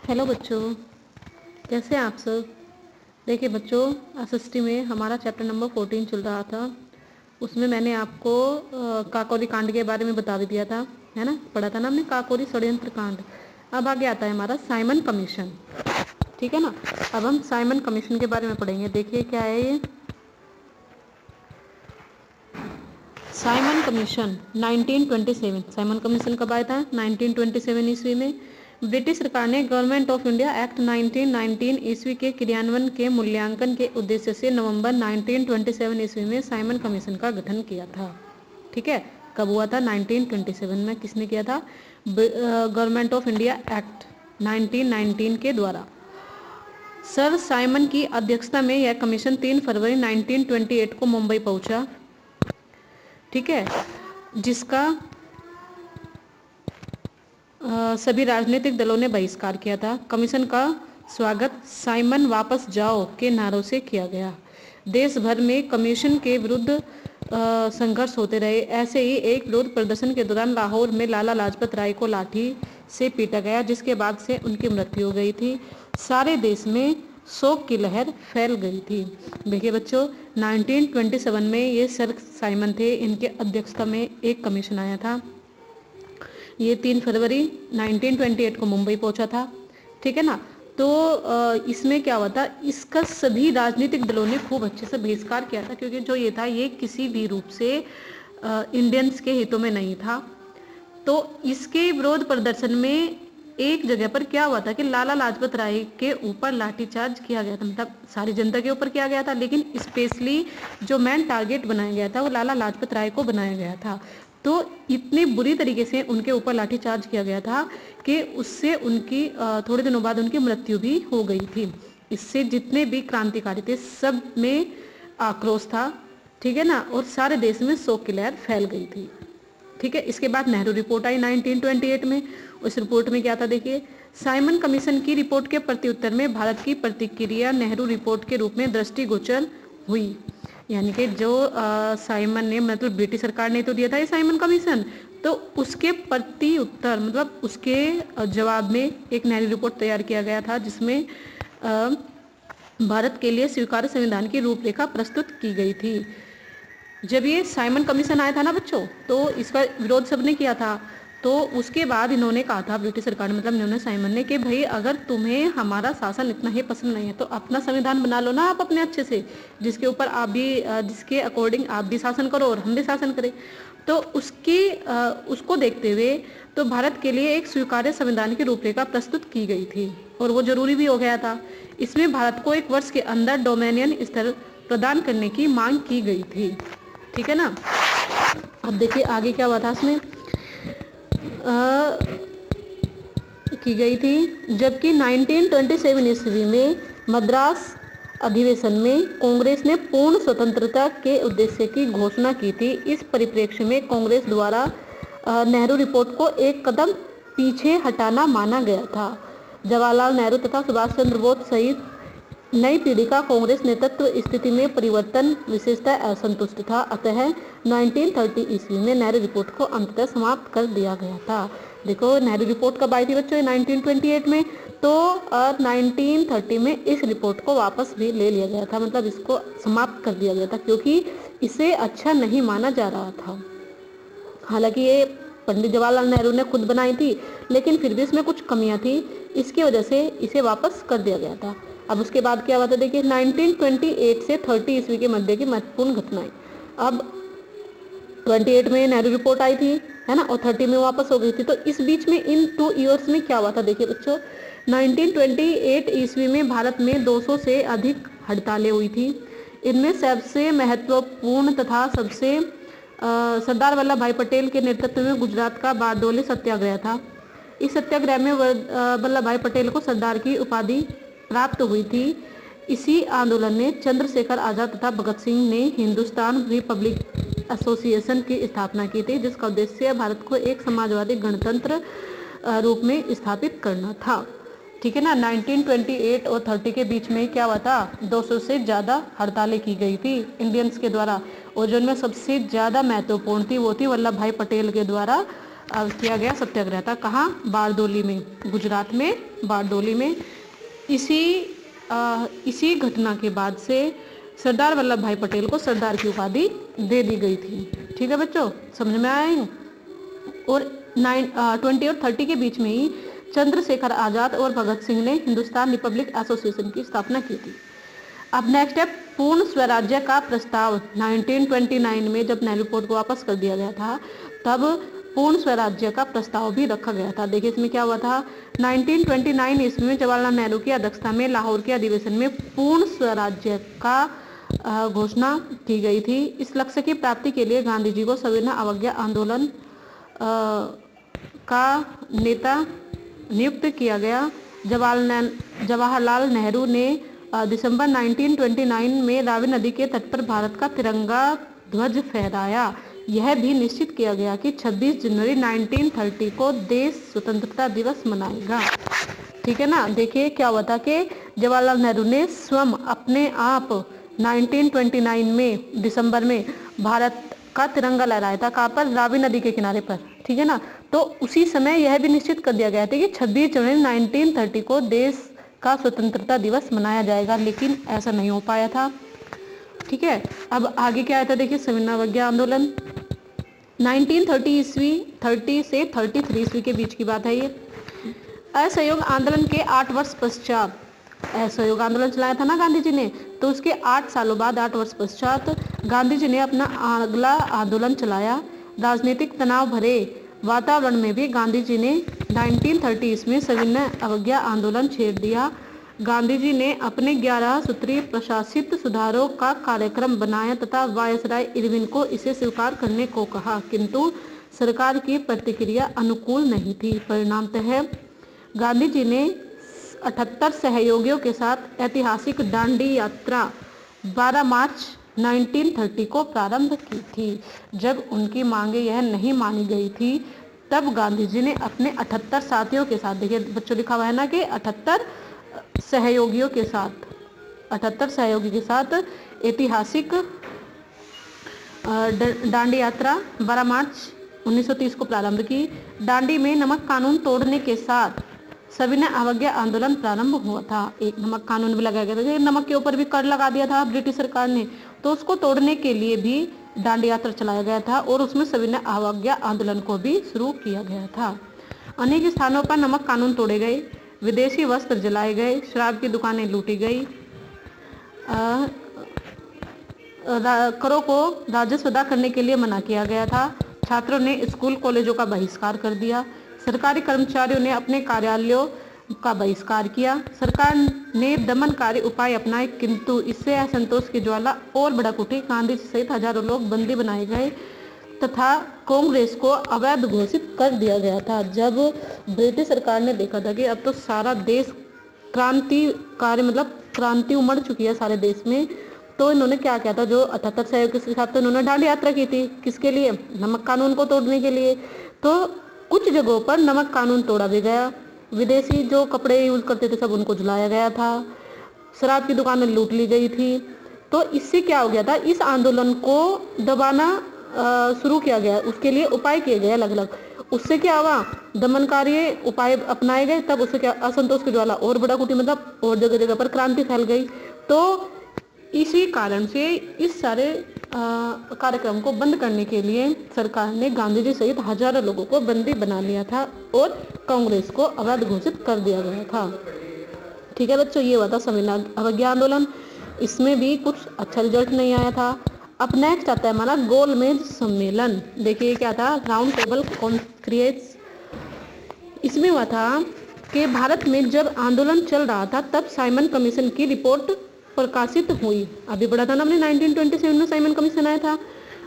Hello बच्चों, कैसे हैं आप सब। देखिए बच्चों, एसएसटी में हमारा चैप्टर नंबर 14 चल रहा था। उसमें मैंने आपको काकोरी कांड के बारे में बता भी दिया था, है ना। पढ़ा था ना हमने काकोरी षड्यंत्र कांड। अब आगे आता है हमारा साइमन कमीशन, ठीक है ना। अब हम साइमन कमीशन के बारे में पढ़ेंगे। देखिए क्या है ये साइमन कमीशन 1927। साइमन कमीशन कब आया था? 1927 ईस्वी में। ब्रिटिश सरकार ने गवर्नमेंट ऑफ इंडिया एक्ट 1919 ईस्वी के क्रियान्वयन के मूल्यांकन के उद्देश्य से नवंबर 1927 ईस्वी में साइमन कमीशन का गठन किया था। ठीक है, कब हुआ था? 1927 में। किसने किया था? गवर्नमेंट ऑफ इंडिया एक्ट 1919 के द्वारा। सर साइमन की अध्यक्षता में यह कमीशन 3 फरवरी 1928 को मुंबई पहुंचा। ठीक है, जिसका सभी राजनीतिक दलों ने बहिष्कार किया था। कमीशन का स्वागत साइमन वापस जाओ के नारों से किया गया। देश भर में कमीशन के विरुद्ध संघर्ष होते रहे। ऐसे ही एक विरोध प्रदर्शन के दौरान लाहौर में लाला लाजपत राय को लाठी से पीटा गया, जिसके बाद से उनकी मृत्यु हो गई थी। सारे देश में शोक की लहर फैल गई थी। देखिए बच्चों, 1927 में ये सर साइमन थे, इनके अध्यक्षता में एक कमीशन आया था। ये 3 फरवरी 1928 को मुंबई पहुंचा था। ठीक है ना। तो इसमें क्या हुआ था, इसका सभी राजनीतिक दलों ने खूब अच्छे से बहिष्कार किया था, क्योंकि जो ये था ये किसी भी रूप से इंडियंस के हितों में नहीं था। तो इसके विरोध प्रदर्शन में एक जगह पर क्या हुआ था कि लाला लाजपत राय के ऊपर लाठीचार्ज किया गया था। मतलब सारी जनता के ऊपर किया गया था, लेकिन स्पेशली जो मेन टारगेट बनाया गया था वो लाला लाजपत राय को बनाया गया था। तो इतनी बुरी तरीके से उनके ऊपर लाठीचार्ज किया गया था कि उससे उनकी थोड़े दिनों बाद उनकी मृत्यु भी हो गई थी। इससे जितने भी क्रांतिकारी थे सब में आक्रोश था। ठीक है ना, और सारे देश में शोक की लहर फैल गई थी। ठीक है, इसके बाद नेहरू रिपोर्ट आई 1928 में। उस रिपोर्ट में क्या था देखिए, साइमन कमीशन की रिपोर्ट के प्रत्युत्तर में भारत की प्रतिक्रिया नेहरू रिपोर्ट के रूप में दृष्टिगोचर हुई। यानी कि जो साइमन ने, मतलब ब्रिटिश सरकार ने तो दिया था ये साइमन कमीशन, तो उसके प्रति उत्तर, मतलब उसके जवाब में एक नेहरू रिपोर्ट तैयार किया गया था, जिसमें भारत के लिए स्वीकार्य संविधान की रूपरेखा प्रस्तुत की गई थी। जब ये साइमन कमीशन आया था ना बच्चों, तो इसका विरोध सबने किया था। तो उसके बाद इन्होंने कहा था, ब्रिटिश सरकार ने, मतलब इन्होंने साइमन ने, कि भाई अगर तुम्हें हमारा शासन इतना ही पसंद नहीं है तो अपना संविधान बना लो ना आप अपने अच्छे से, जिसके ऊपर आप भी, जिसके अकॉर्डिंग आप भी शासन करो और हम भी शासन करें। तो उसको देखते हुए तो भारत के लिए एक स्वीकार्य संविधान की रूपरेखा प्रस्तुत की गई थी, और वो जरूरी भी हो गया था। इसमें भारत को 1 वर्ष के अंदर डोमेनियन स्तर प्रदान करने की मांग की गई थी। ठीक है ना। अब देखिए आगे क्या हुआ था इसमें की गई थी। जबकि 1927 ईस्वी में मद्रास अधिवेशन में कांग्रेस ने पूर्ण स्वतंत्रता के उद्देश्य की घोषणा की थी। इस परिप्रेक्ष्य में कांग्रेस द्वारा नेहरू रिपोर्ट को एक कदम पीछे हटाना माना गया था। जवाहरलाल नेहरू तथा सुभाष चंद्र बोस सहित नई पीढ़ी का कांग्रेस नेतृत्व स्थिति में परिवर्तन विशेषतः असंतुष्ट था। अतः 1930 ईस्वी में नेहरू रिपोर्ट को अंततः समाप्त कर दिया गया था। देखो नेहरू रिपोर्ट कब आई थी बच्चों? 1928 में। तो 1930 में इस रिपोर्ट को वापस भी ले लिया गया था, मतलब इसको समाप्त कर दिया गया था, क्योंकि इसे अच्छा नहीं माना जा रहा था। हालांकि ये पंडित जवाहरलाल नेहरू ने खुद बनाई थी, लेकिन फिर भी इसमें कुछ कमियां थी, इसकी वजह से इसे वापस कर दिया गया था। अब उसके बाद क्या हुआ था देखिए, 1928 से 30 ईस्वी के मध्य की महत्वपूर्ण घटनाएं। अब 28 में नेहरू रिपोर्ट आई थी, है ना, और 30 में वापस हो गई थी। तो इस बीच में इन 2 ईयर्स में क्या हुआ था देखिए बच्चों, 1928 ईस्वी में भारत में 200 से अधिक हड़तालें हुई थी। इनमें सबसे महत्वपूर्ण तथा सबसे सरदार वल्लभ भाई पटेल के नेतृत्व में गुजरात का बारडोली सत्याग्रह था। इस सत्याग्रह में वल्लभ भाई पटेल को सरदार की उपाधि प्राप्त हुई थी। इसी आंदोलन ने चंद्रशेखर आजाद तथा भगत सिंह ने हिंदुस्तान रिपब्लिक एसोसिएशन की स्थापना की थी, जिसका उद्देश्य भारत को एक समाजवादी गणतंत्र रूप में स्थापित करना था। ठीक है ना। 1928 और 30 के बीच में क्या हुआ था, 200 से ज़्यादा हड़तालें की गई थी इंडियंस के द्वारा, और जो इनमें सबसे ज़्यादा महत्वपूर्ण थी वो थी वल्लभ भाई पटेल के द्वारा किया गया सत्याग्रह था। कहाँ? बारडोली में, गुजरात में बारडोली में। इसी घटना के बाद से सरदार वल्लभ भाई पटेल को सरदार की उपाधि दे दी गई थी। ठीक है बच्चों, समझ में आया? और 20 और 30 के बीच में ही चंद्रशेखर आजाद और भगत सिंह ने हिंदुस्तान रिपब्लिक एसोसिएशन की स्थापना की थी। अब नेक्स्ट है पूर्ण स्वराज्य का प्रस्ताव। 1929 में जब नेहरू पोर्ट को वापस कर दिया गया था, तब पूर्ण स्वराज्य का प्रस्ताव भी रखा गया था। देखिए इसमें क्या हुआ था। 1929 ईस्वी में जवाहरलाल नेहरू की अध्यक्षता में लाहौर के अधिवेशन में पूर्ण स्वराज्य का घोषणा की गई थी। इस लक्ष्य की प्राप्ति के लिए गांधी जी को सविनय अवज्ञा आंदोलन का नेता नियुक्त किया गया। जवाहरलाल नेहरू ने दिसंबर 1929 में रावी नदी के तट पर भारत का तिरंगा ध्वज फहराया। यह भी निश्चित किया गया कि 26 जनवरी 1930 को देश स्वतंत्रता दिवस मनाएगा। ठीक है ना। देखिए क्या हुआ था कि जवाहरलाल नेहरू ने स्वयं अपने आप 1929 में दिसंबर में भारत का तिरंगा लहराया था। कहाँ पर? रावी नदी के किनारे पर। ठीक है ना। तो उसी समय यह भी निश्चित कर दिया गया था कि 26 जनवरी 1930 को देश का स्वतंत्रता दिवस मनाया जाएगा, लेकिन ऐसा नहीं हो पाया था। ठीक है। अब आगे क्या आया था देखिए, सविनय अवज्ञा आंदोलन 1930 ईस्वी 30 से 33 ईस्वी के बीच की बात है ये। असहयोग आंदोलन के 8 वर्ष पश्चात, असहयोग आंदोलन चलाया था ना गांधी जी ने, तो उसके 8 सालों बाद 8 वर्ष पश्चात गांधी जी ने अपना अगला आंदोलन चलाया। राजनीतिक तनाव भरे वातावरण में भी गांधी जी ने 1930 में सविनय अवज्ञा आंदोलन छेड़ दिया। गांधी जी ने अपने 11 सूत्रीय प्रशासित सुधारों का कार्यक्रम बनाया तथा वायसराय इरविन को इसे स्वीकार करने को कहा, किंतु सरकार की प्रतिक्रिया अनुकूल नहीं थी। परिणामतः गांधी जी ने 78 सहयोगियों के साथ ऐतिहासिक दांडी यात्रा 12 मार्च 1930 को प्रारंभ की थी। जब उनकी मांगे यह नहीं मानी गई थी, तब गांधी जी ने अपने 78 साथियों के साथ, देखिए बच्चों लिखा हुआ है ना कि 78 सहयोगियों के साथ, 78 सहयोगी के साथ ऐतिहासिक दांडी यात्रा 12 मार्च 1930 को प्रारंभ की। दांडी में नमक कानून तोड़ने के साथ सविनय अवज्ञा आंदोलन प्रारंभ हुआ था। एक नमक कानून भी लगाया गया था, नमक के ऊपर भी कर लगा दिया था ब्रिटिश सरकार ने, तो उसको तोड़ने के लिए भी दांडी यात्रा चलाया गया था और उसमें सविनय अवज्ञा आंदोलन को भी शुरू किया गया था। अनेक स्थानों पर नमक कानून तोड़े गए, विदेशी वस्त्र जलाए गए, शराब की दुकानें लूटी गई, करों को राजस्व अदा करने के लिए मना किया गया था। छात्रों ने स्कूल कॉलेजों का बहिष्कार कर दिया। सरकारी कर्मचारियों ने अपने कार्यालयों का बहिष्कार किया। सरकार ने दमनकारी उपाय अपनाए, किंतु इससे असंतोष की ज्वाला और भड़क उठी। गांधी सहित हजारों लोग बंदी बनाए गए तथा कांग्रेस को अवैध घोषित कर दिया गया था। जब ब्रिटिश सरकार ने देखा था कि अब तो सारा देश क्रांतिकारी, मतलब क्रांति उमड़ चुकी है सारे देश में, तो इन्होंने क्या किया था, जो 78 सहयोगी के साथ तो इन्होंने दांडी यात्रा की थी। किसके लिए? नमक कानून को तोड़ने के लिए। तो कुछ जगहों पर नमक कानून तोड़ा भी गया। विदेशी जो कपड़े यूज करते थे सब उनको जलाया गया था। शराब की दुकानें लूट ली गई थी। तो इससे क्या हो गया था, इस आंदोलन को दबाना शुरू किया गया, उसके लिए उपाय किए गए अलग अलग। उससे क्या हुआ, दमनकारी उपाय अपनाए गए, तब उससे क्या असंतोष की ज्वाला और भड़क उठी, मतलब और जगह जगह पर क्रांति फैल गई। तो इसी कारण से इस सारे कार्यक्रम को बंद करने के लिए सरकार ने गांधी जी सहित हजारों लोगों को बंदी बना लिया था और कांग्रेस को अवैध घोषित कर दिया गया था। ठीक है बच्चों, ये हुआ था सविनय अवज्ञा आंदोलन। इसमें भी कुछ अच्छा रिजल्ट नहीं आया था। अब नेक्स्ट आता है हमारा गोलमेज सम्मेलन। देखिए क्या था, राउंड टेबल कॉन्फ्रेंस। इसमें हुआ था कि भारत में जब आंदोलन चल रहा था तब साइमन कमीशन की रिपोर्ट प्रकाशित हुई। अभी पढ़ा था ना हमने, 1927 में साइमन कमीशन आया था।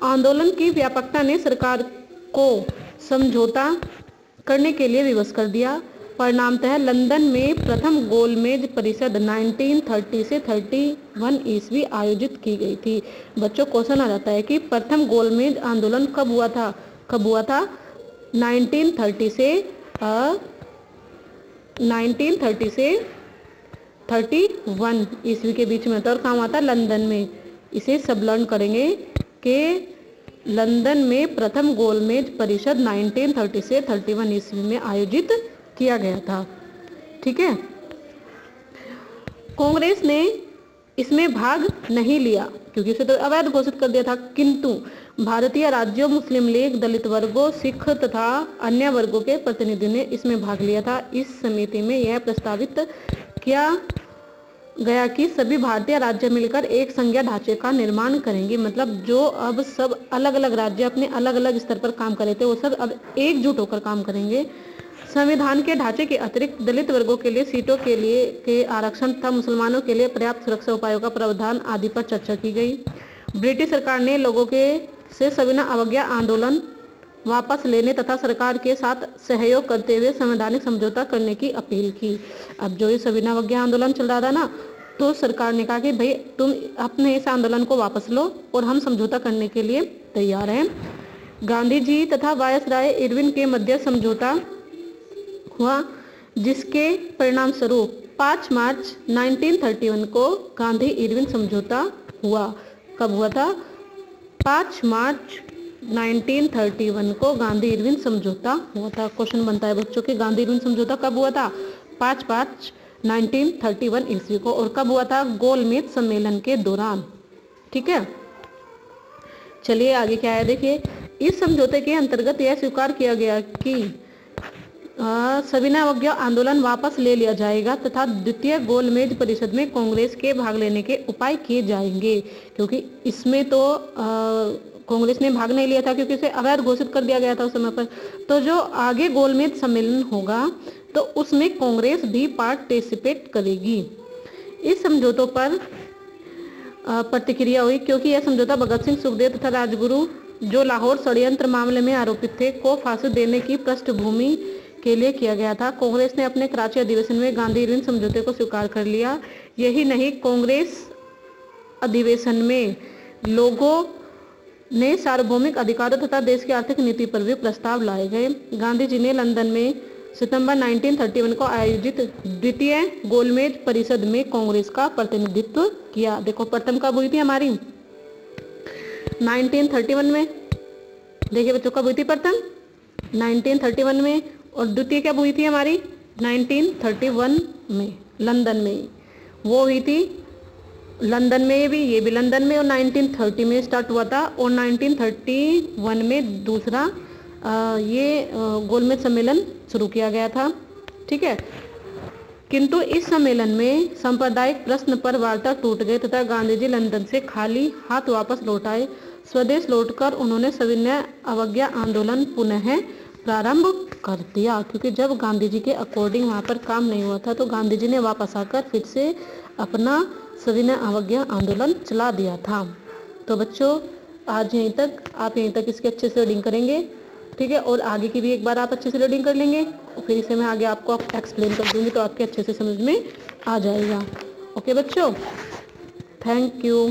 आंदोलन की व्यापकता ने सरकार को समझौता करने के लिए विवश कर दिया। परिणामतः लंदन में प्रथम गोलमेज परिषद 1930 से 31 ईस्वी आयोजित की गई थी। बच्चों क्वेश्चन आ जाता है कि प्रथम गोलमेज आंदोलन कब हुआ था? 1930 से 31 ईस्वी के बीच में था और कहाँ हुआ था? लंदन में। इसे सब लर्न करेंगे कि लंदन में प्रथम गोलमेज परिषद 1930 से 31 ईस्वी में आयोजित किया गया था। ठीक है, कांग्रेस ने इसमें भाग नहीं लिया क्योंकि इसे तो अवैध घोषित कर दिया था, किंतु भारतीय राज्यों, मुस्लिम लीग, दलित वर्गों, सिख तथा अन्य वर्गों के प्रतिनिधियों ने इसमें भाग लिया था। इस समिति में यह प्रस्तावित किया गया कि सभी भारतीय राज्य मिलकर एक संघीय ढांचे का निर्माण करेंगे। मतलब जो अब सब अलग अलग राज्य अपने अलग अलग स्तर पर काम कर रहे थे, वो सब अब एकजुट होकर काम करेंगे। संविधान के ढांचे के अतिरिक्त दलित वर्गों के लिए सीटों के आरक्षण तथा मुसलमानों के लिए पर्याप्त सुरक्षा उपायों का प्रावधान आदि पर चर्चा की गई। ब्रिटिश सरकार ने लोगों से सविनय अवज्ञा आंदोलन वापस लेने तथा सरकार के साथ सहयोग करते हुए संवैधानिक समझौता करने की अपील की। अब जो ये सविनय अवज्ञा आंदोलन चल रहा था ना, तो सरकार ने कहा कि भाई तुम अपने इस आंदोलन को वापस लो और हम समझौता करने के लिए तैयार हैं। गांधी जी तथा वायसराय इरविन के मध्य समझौता हुआ, जिसके परिणाम स्वरूप 5 मार्च 1931 को गांधी इरविन समझौता हुआ। कब हुआ था? 5 मार्च 1931 को गांधी इरविन समझौता हुआ था। क्वेश्चन बनता है बच्चों के, गांधी इरविन समझौता कब हुआ था? 5 मार्च 1931 ईस्वी को। और कब हुआ था? गोलमेज सम्मेलन के दौरान। ठीक है, चलिए आगे क्या है देखिए। इस समझौते के अंतर्गत यह स्वीकार किया गया कि सविनय अवज्ञा आंदोलन वापस ले लिया जाएगा तथा द्वितीय गोलमेज परिषद में कांग्रेस के भाग लेने के उपाय किए जाएंगे, क्योंकि इसमें तो कांग्रेस ने भाग नहीं लिया था क्योंकि इसे अवैध घोषित कर दिया गया था उस समय पर। तो जो आगे गोलमेज सम्मेलन होगा तो उसमें कांग्रेस भी पार्टिसिपेट करेगी। इस समझौतों पर प्रतिक्रिया हुई क्योंकि यह समझौता भगत सिंह, सुखदेव तथा राजगुरु, जो लाहौर षड्यंत्र मामले में आरोपित थे, को फांसी देने की पृष्ठभूमि के लिए किया गया था। कांग्रेस ने अपने कराची अधिवेशन में गांधी इरविन समझौते को स्वीकार कर लिया। यही नहीं, कांग्रेस अधिवेशन में लोगों ने सार्वभौमिक अधिकारों तथा देश की आर्थिक नीति पर भी प्रस्ताव लाए गए। गांधी जी ने लंदन में सितंबर 1931 को आयोजित द्वितीय गोलमेज परिषद में कांग्रेस का प्रतिनिधित्व किया। देखो प्रथम कब हुई थी हमारी? 1931 में। देखिए बच्चों, कब हुई थी प्रथम? 1931 में। और द्वितीय कब हुई थी हमारी? 1931 में, लंदन में। वो हुई थी लंदन में भी, ये भी लंदन में, और 1930 में स्टार्ट हुआ था। और 1931 में दूसरा ये गोलमेज सम्मेलन शुरू किया गया था। ठीक है, किंतु इस सम्मेलन में सांप्रदायिक प्रश्न पर वार्ता टूट गई तथा गांधी जी लंदन से खाली हाथ वापस लौट आए। स्वदेश लौटकर उन्होंने सविनय अवज्ञा आंदोलन पुनः प्रारंभ कर दिया, क्योंकि जब गांधी जी के अकॉर्डिंग वहाँ पर काम नहीं हुआ था तो गांधी जी ने वापस आकर फिर से अपना सविनय अवज्ञा आंदोलन चला दिया था। तो बच्चों आज यहीं तक, आप यहीं तक इसकी अच्छे से रीडिंग करेंगे। ठीक है, और आगे की भी एक बार आप अच्छे से रीडिंग कर लेंगे, फिर इसे मैं आगे आपको एक्सप्लेन कर दूंगी तो आपके अच्छे से समझ में आ जाएगा। ओके बच्चों, थैंक यू।